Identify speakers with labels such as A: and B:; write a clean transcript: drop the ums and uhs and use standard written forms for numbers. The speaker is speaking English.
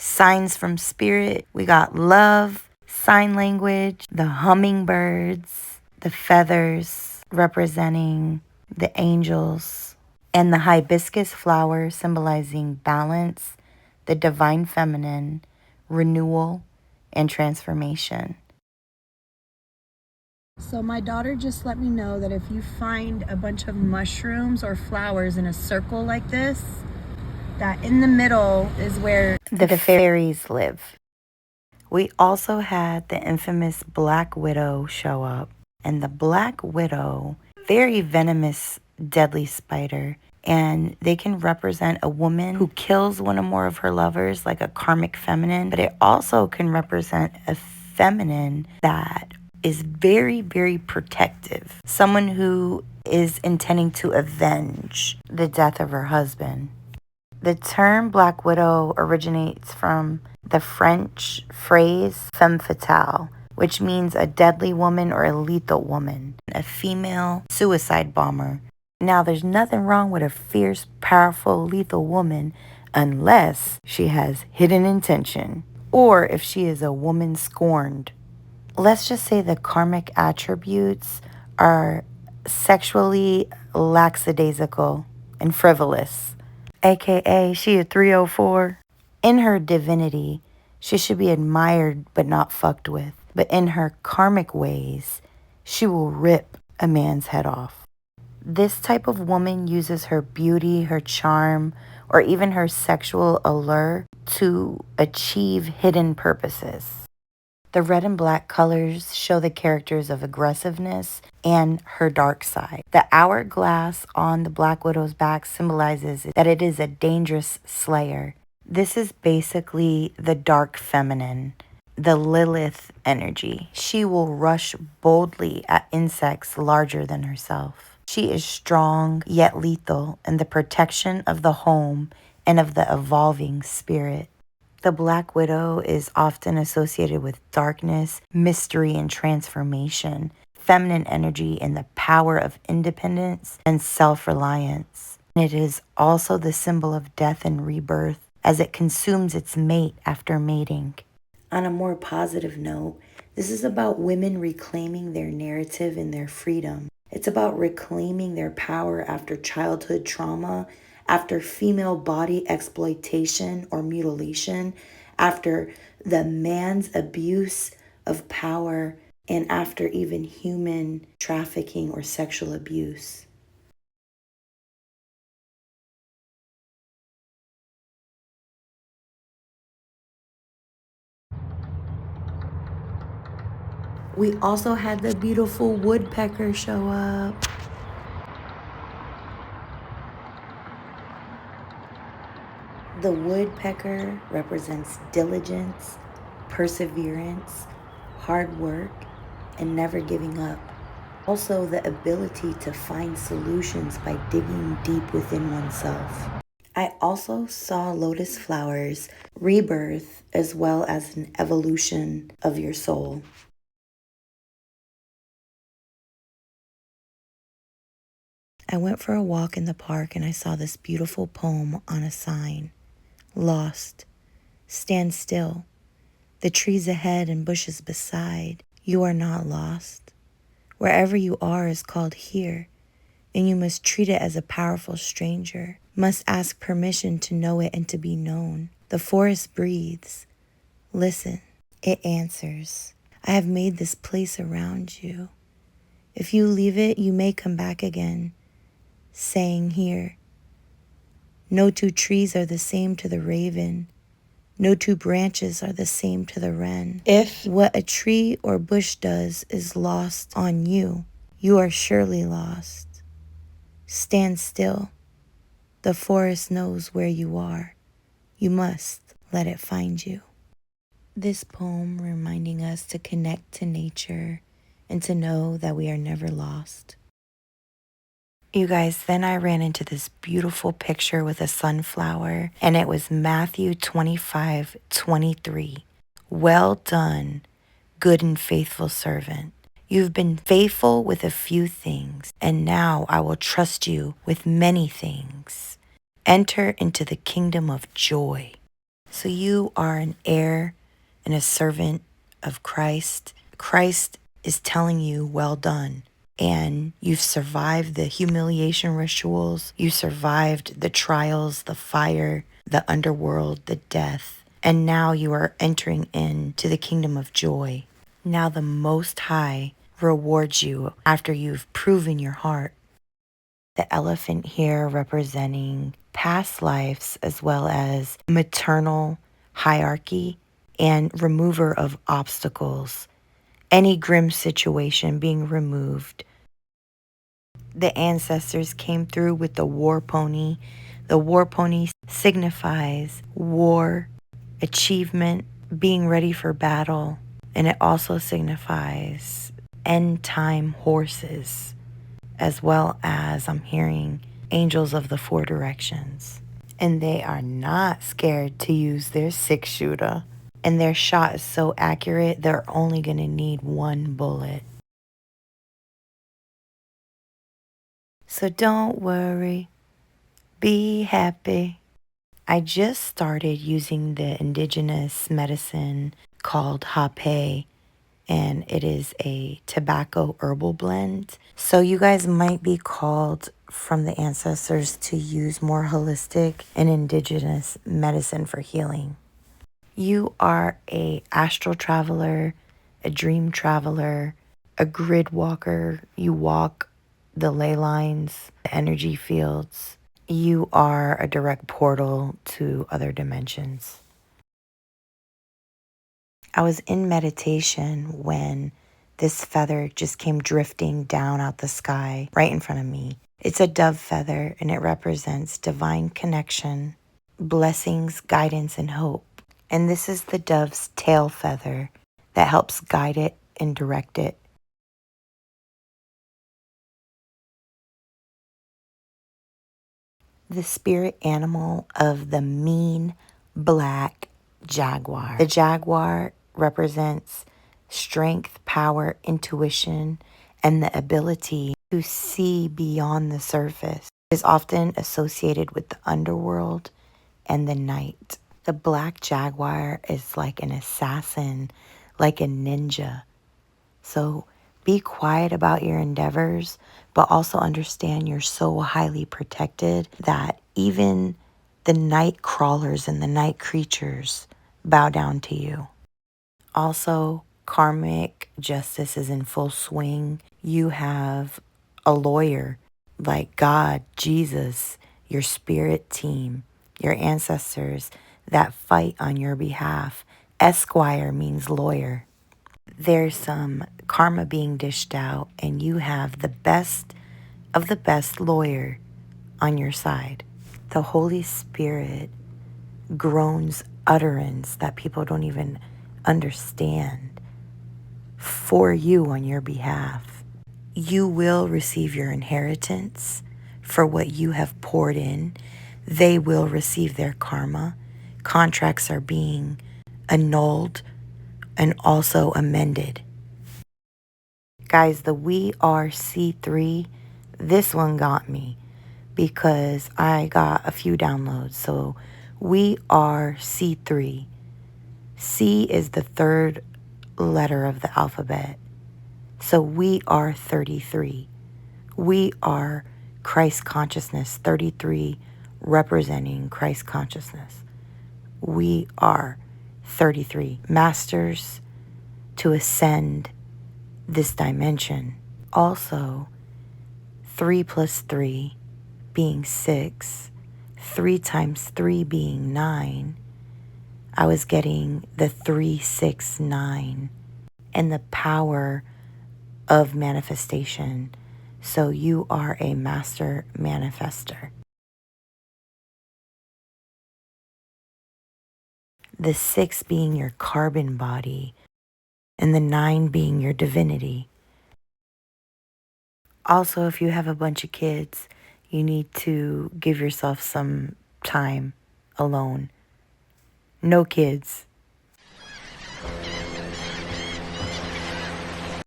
A: signs from spirit. We got love, sign language, the hummingbirds, the feathers representing the angels, and the hibiscus flower symbolizing balance, the divine feminine, renewal, and transformation.
B: So my daughter just let me know that if you find a bunch of mushrooms or flowers in a circle like this, that in the middle is where
A: the fairies live. We also had the infamous Black Widow show up. And the Black Widow, very venomous, deadly spider. And they can represent a woman who kills one or more of her lovers, like a karmic feminine. But it also can represent a feminine that is very, very protective. Someone who is intending to avenge the death of her husband. The term Black Widow originates from the French phrase femme fatale, which means a deadly woman or a lethal woman, a female suicide bomber. Now, there's nothing wrong with a fierce, powerful, lethal woman unless she has hidden intention or if she is a woman scorned. Let's just say the karmic attributes are sexually lackadaisical and frivolous, aka she a 304. In her divinity, she should be admired but not fucked with. But in her karmic ways, she will rip a man's head off. This type of woman uses her beauty, her charm, or even her sexual allure to achieve hidden purposes. The red and black colors show the characters of aggressiveness and her dark side. The hourglass on the Black Widow's back symbolizes that it is a dangerous slayer. This is basically the dark feminine, the Lilith energy. She will rush boldly at insects larger than herself. She is strong yet lethal in the protection of the home and of the evolving spirit. The Black Widow is often associated with darkness, mystery, and transformation, feminine energy, and the power of independence and self-reliance. It is also the symbol of death and rebirth as it consumes its mate after mating. On a more positive note, this is about women reclaiming their narrative and their freedom. It's about reclaiming their power after childhood trauma, after female body exploitation or mutilation, after the man's abuse of power, and after even human trafficking or sexual abuse. We also had the beautiful woodpecker show up. The woodpecker represents diligence, perseverance, hard work, and never giving up. Also, the ability to find solutions by digging deep within oneself. I also saw lotus flowers, rebirth, as well as an evolution of your soul. I went for a walk in the park and I saw this beautiful poem on a sign. Lost. Stand still. The trees ahead and bushes beside. You are not lost. Wherever you are is called here, and you must treat it as a powerful stranger. Must ask permission to know it and to be known. The forest breathes. Listen. It answers. I have made this place around you. If you leave it, you may come back again, saying here. No two trees are the same to the raven. No two branches are the same to the wren. If what a tree or bush does is lost on you, you are surely lost. Stand still. The forest knows where you are. You must let it find you. This poem reminding us to connect to nature and to know that we are never lost. You guys, then I ran into this beautiful picture with a sunflower, and it was Matthew 25:23. Well done, good and faithful servant. You've been faithful with a few things, and now I will trust you with many things. Enter into the kingdom of joy. So you are an heir and a servant of Christ. Christ is telling you, well done. And you've survived the humiliation rituals. You survived the trials, the fire, the underworld, the death. And now you are entering into the kingdom of joy. Now the Most High rewards you after you've proven your heart. The elephant here representing past lives as well as maternal hierarchy and remover of obstacles, any grim situation being removed. The ancestors came through with the war pony. The war pony signifies war, achievement, being ready for battle, and it also signifies end time horses, as well as I'm hearing angels of the four directions. And they are not scared to use their 6-shooter. And their shot is so accurate, they're only going to need one bullet. So don't worry, be happy. I just started using the indigenous medicine called hape, and it is a tobacco herbal blend. So you guys might be called from the ancestors to use more holistic and indigenous medicine for healing. You are a astral traveler, a dream traveler, a grid walker. You walk the ley lines, the energy fields. You are a direct portal to other dimensions. I was in meditation when this feather just came drifting down out the sky right in front of me. It's a dove feather and it represents divine connection, blessings, guidance, and hope. And this is the dove's tail feather that helps guide it and direct it. The spirit animal of the mean black jaguar. The jaguar represents strength, power, intuition, and the ability to see beyond the surface. It is often associated with the underworld and the night. The black jaguar is like an assassin, like a ninja. So be quiet about your endeavors, but also understand you're so highly protected that even the night crawlers and the night creatures bow down to you. Also, karmic justice is in full swing. You have a lawyer like God, Jesus, your spirit team, your ancestors that fight on your behalf. Esquire means lawyer. There's some karma being dished out, and you have the best of the best lawyer on your side. The Holy Spirit groans utterance that people don't even understand for you on your behalf. You will receive your inheritance for what you have poured in. They will receive their karma. Contracts are being annulled and also amended. Guys, the We Are C3, this one got me because I got a few downloads. So We Are C3. C is the third letter of the alphabet. So we are 33. We are Christ consciousness, 33 representing Christ consciousness. We are 33 masters to ascend this dimension. Also, 3 plus 3 being 6, 3 times 3 being 9, I was getting the 369 and the power of manifestation. So you are a master manifester. The 6 being your carbon body and the 9 being your divinity. Also, if you have a bunch of kids, you need to give yourself some time alone. No kids.